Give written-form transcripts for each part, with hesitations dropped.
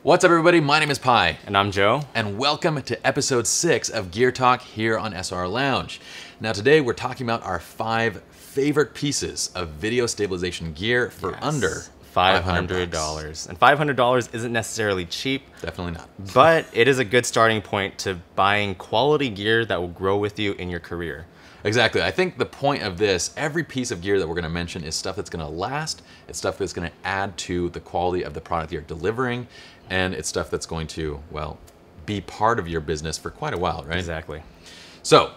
What's up, everybody? My name is Pi. And I'm Joe. And welcome to episode 6 of Gear Talk here on SR Lounge. Now today we're talking about our 5 favorite pieces of video stabilization gear for under $500. And $500 isn't necessarily cheap. Definitely not. But it is a good starting point to buying quality gear that will grow with you in your career. Exactly. I think the point of this, every piece of gear that we're going to mention is stuff that's going to last. It's stuff that's going to add to the quality of the product you're delivering. And it's stuff that's going to, well, be part of your business for quite a while, right? Exactly. So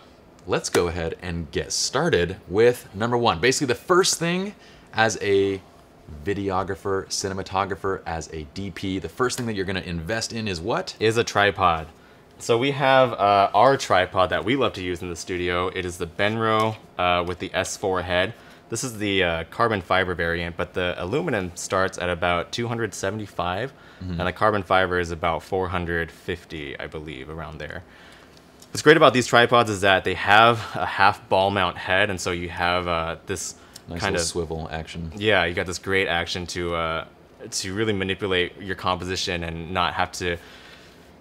let's go ahead and get started with number 1. Basically, the first thing as a videographer, cinematographer, as a DP, the first thing that you're going to invest in is what? Is a tripod. So we have our tripod that we love to use in the studio. It is the Benro with the S4 head. This is the carbon fiber variant, but the aluminum starts at about 275, and the carbon fiber is about 450, I believe, around there. What's great about these tripods is that they have a half ball mount head, and so you have this Nice kind of swivel action. Yeah, you got this great action to really manipulate your composition and not have to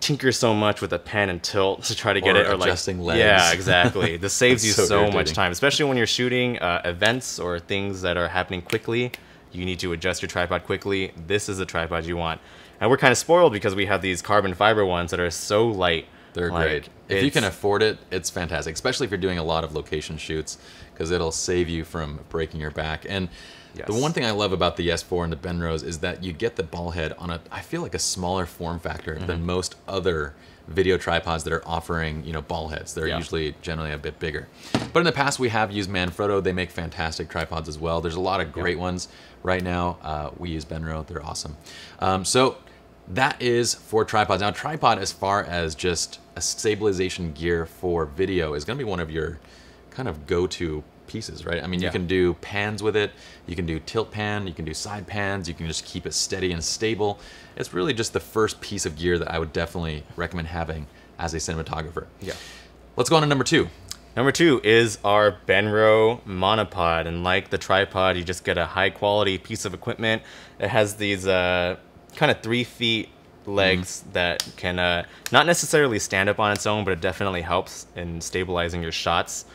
tinker so much with a pen and tilt to try to get it, or adjusting like legs. Yeah, exactly. This saves you so much irritating. time, especially when you're shooting events or things that are happening quickly. You need to adjust your tripod quickly. This is the tripod you want, and we're kind of spoiled because we have these carbon fiber ones that are so light. They're Like, great. If you can afford it, it's fantastic, especially if you're doing a lot of location shoots, because it'll save you from breaking your back. And Yes. the one thing I love about the S4 and the Benros is that you get the ball head on I feel like a smaller form factor than most other video tripods that are offering, ball heads. They're usually generally a bit bigger. But in the past, we have used Manfrotto. They make fantastic tripods as well. There's a lot of great ones right now. We use Benro. They're awesome. So that is for tripods. Now, tripod, as far as just a stabilization gear for video, is going to be one of your kind of go-to pieces, right? I mean, you can do pans with it, you can do tilt pan, you can do side pans, you can just keep it steady and stable. It's really just the first piece of gear that I would definitely recommend having as a cinematographer. Yeah. Let's go on to number 2. Number 2 is our Benro monopod, and like the tripod, you just get a high quality piece of equipment. It has these kind of 3 feet legs that can not necessarily stand up on its own, but it definitely helps in stabilizing your shots.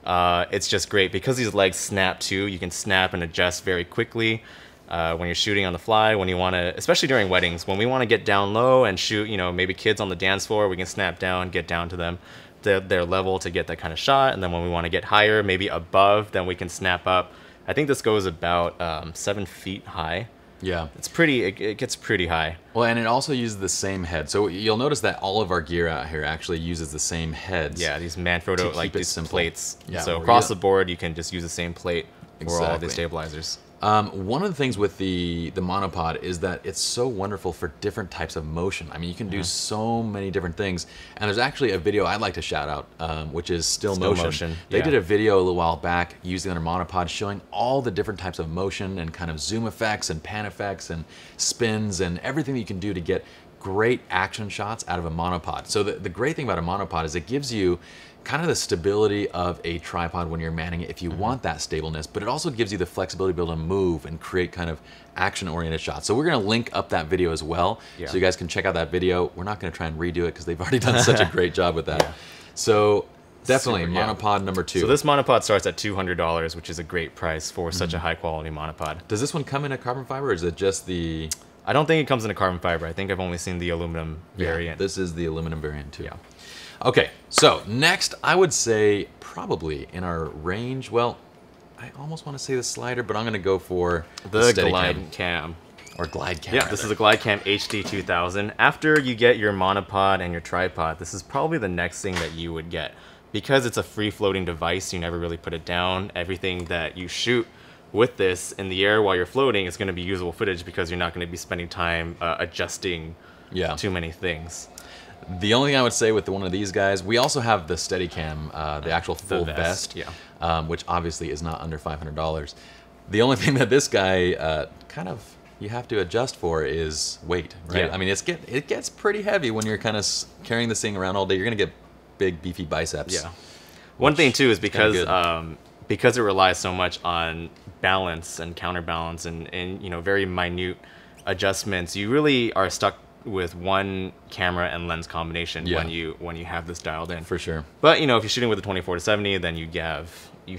It's just great because these legs snap too. You can snap and adjust very quickly when you're shooting on the fly, when you want to, especially during weddings, when we want to get down low and shoot, maybe kids on the dance floor, we can snap down, get down to them, their level to get that kind of shot. And then when we want to get higher, maybe above, then we can snap up. I think this goes about 7 feet high. Yeah. It's pretty, it gets pretty high. Well, and it also uses the same head. So you'll notice that all of our gear out here actually uses the same heads. Yeah, these Manfrotto, like these simple. plates. Yeah, so where across the board, you can just use the same plate for all of Exactly. these stabilizers. One of the things with the monopod is that it's so wonderful for different types of motion. I mean, you can do so many different things. And there's actually a video I'd like to shout out, which is Still Motion. They did a video a little while back using their monopod showing all the different types of motion and kind of zoom effects and pan effects and spins and everything that you can do to get great action shots out of a monopod. So the great thing about a monopod is it gives you kind of the stability of a tripod when you're manning it if you want that stableness, but it also gives you the flexibility to be able to move and create kind of action-oriented shots. So we're going to link up that video as well, so you guys can check out that video. We're not going to try and redo it because they've already done such a great job with that. So definitely monopod number 2. So this monopod starts at $200, which is a great price for such a high-quality monopod. Does this one come in a carbon fiber, or is it just the... I don't think it comes in a carbon fiber. I think I've only seen the aluminum variant. This is the aluminum variant too. Yeah. Okay, so next I would say probably in our range, well, I almost want to say the slider, but I'm going to go for the Steadicam. Glide Cam. Or Glide Cam. Yeah, this is a Glide Cam HD 2000. After you get your monopod and your tripod, this is probably the next thing that you would get. Because it's a free-floating device, you never really put it down. Everything that you shoot with this in the air while you're floating is going to be usable footage because you're not going to be spending time adjusting too many things. The only thing I would say with one of these guys, we also have the Steadicam, the actual full vest, which obviously is not under $500. The only thing that this guy kind of you have to adjust for is weight, right? I mean, it gets pretty heavy when you're kind of carrying this thing around all day. You're going to get big, beefy biceps. Yeah. One thing, too, is because it relies so much on balance and counterbalance and very minute adjustments, you really are stuck with one camera and lens combination Yeah. when you have this dialed in. For sure. But you know, if you're shooting with a 24-70, then you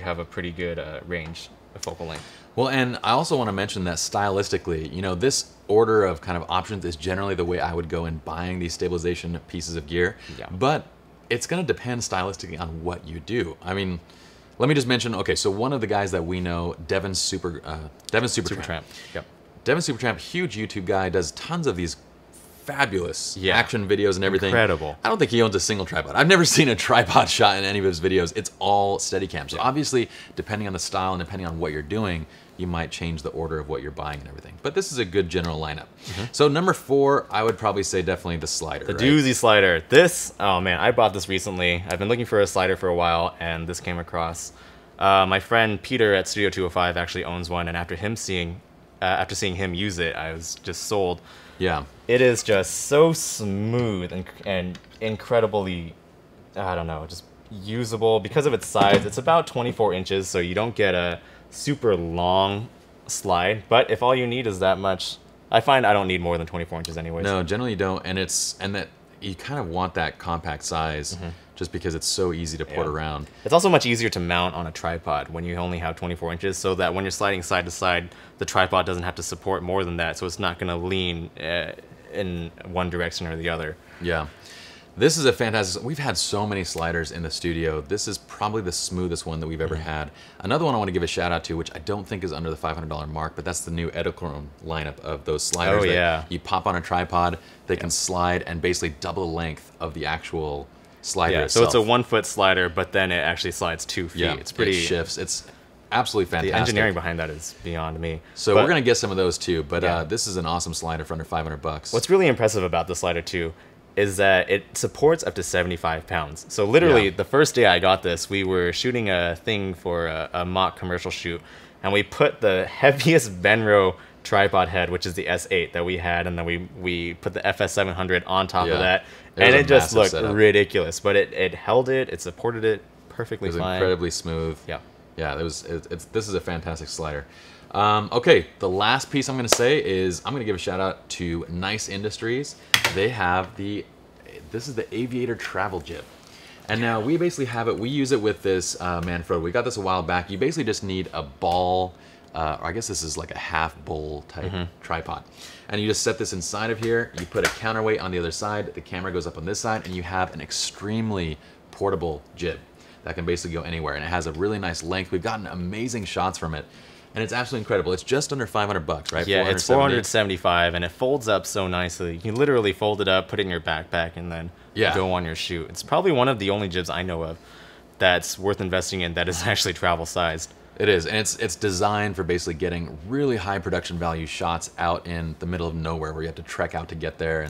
have a pretty good range of focal length. Well, and I also want to mention that stylistically, you know, this order of kind of options is generally the way I would go in buying these stabilization pieces of gear. Yeah. But it's going to depend stylistically on what you do. I mean, let me just mention, okay, so one of the guys that we know, Devin Supertramp. Yep. Devin Supertramp, huge YouTube guy, does tons of these fabulous Yeah. action videos and everything. Incredible. I don't think he owns a single tripod. I've never seen a tripod shot in any of his videos. It's all Steadicam. So obviously, depending on the style and depending on what you're doing, you might change the order of what you're buying and everything. But this is a good general lineup. So number 4, I would probably say definitely the slider. The right? doozy slider. This, oh man, I bought this recently. I've been looking for a slider for a while, and this came across. My friend Peter at Studio 205 actually owns one, and after seeing him use it, I was just sold. Yeah. It is just so smooth and incredibly, I don't know, just usable because of its size. It's about 24 inches, so you don't get a super long slide. But if all you need is that much, I find I don't need more than 24 inches anyways. No, generally you don't, and that you kind of want that compact size just because it's so easy to port around. It's also much easier to mount on a tripod when you only have 24 inches, so that when you're sliding side to side, the tripod doesn't have to support more than that, so it's not going to lean in one direction or the other. Yeah. This is a fantastic. We've had so many sliders in the studio. This is probably the smoothest one that we've ever had. Another one I want to give a shout out to, which I don't think is under the $500 mark, but that's the new Edelkrone lineup of those sliders. Oh, that yeah. You pop on a tripod, they can slide and basically double the length of the actual slider Yeah, so itself. it's a 1 foot slider, but then it actually slides 2 feet. Yeah, It's pretty. It shifts. It's absolutely fantastic. The engineering behind that is beyond me. So But we're gonna get some of those too, but Yeah. this is an awesome slider for under $500. What's really impressive about the slider too is that it supports up to 75 pounds. So literally, Yeah. the first day I got this, we were shooting a thing for a mock commercial shoot, and we put the heaviest Benro tripod head, which is the S8 that we had, and then we put the FS700 on top Yeah. of that, It was and a it just massive looked setup. ridiculous. But it held it supported it perfectly It was fine. incredibly smooth. Yeah. Yeah, this is a fantastic slider. Okay, the last piece I'm going to say is I'm going to give a shout out to Nice Industries. They have this is the Aviator Travel Jib. And now we basically have it, we use it with this Manfrotto. We got this a while back. You basically just need a ball, or I guess this is like a half bowl type tripod. And you just set this inside of here, you put a counterweight on the other side, the camera goes up on this side, and you have an extremely portable jib that can basically go anywhere. And it has a really nice length. We've gotten amazing shots from it. And it's absolutely incredible. It's just under $500, right? Yeah, it's 475, and it folds up so nicely. You can literally fold it up, put it in your backpack, and then go on your shoot. It's probably one of the only jibs I know of that's worth investing in that is actually travel sized. It is, and it's designed for basically getting really high production value shots out in the middle of nowhere where you have to trek out to get there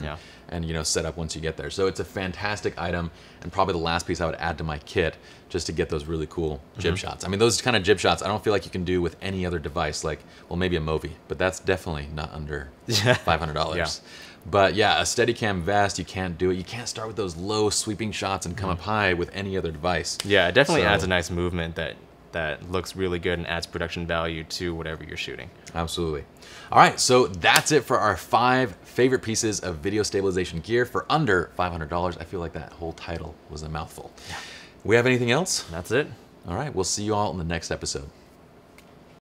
and you know, set up once you get there. So it's a fantastic item, and probably the last piece I would add to my kit just to get those really cool jib shots. I mean, those kind of jib shots I don't feel like you can do with any other device, like, well, maybe a Movi, but that's definitely not under $500. Yeah. But yeah, a Steadicam vest, you can't do it. You can't start with those low sweeping shots and come up high with any other device. Yeah, it definitely So- adds a nice movement that looks really good and adds production value to whatever you're shooting. Absolutely. All right, so that's it for our 5 favorite pieces of video stabilization gear for under $500. I feel like that whole title was a mouthful. We have anything else? That's it. All right, we'll see you all in the next episode.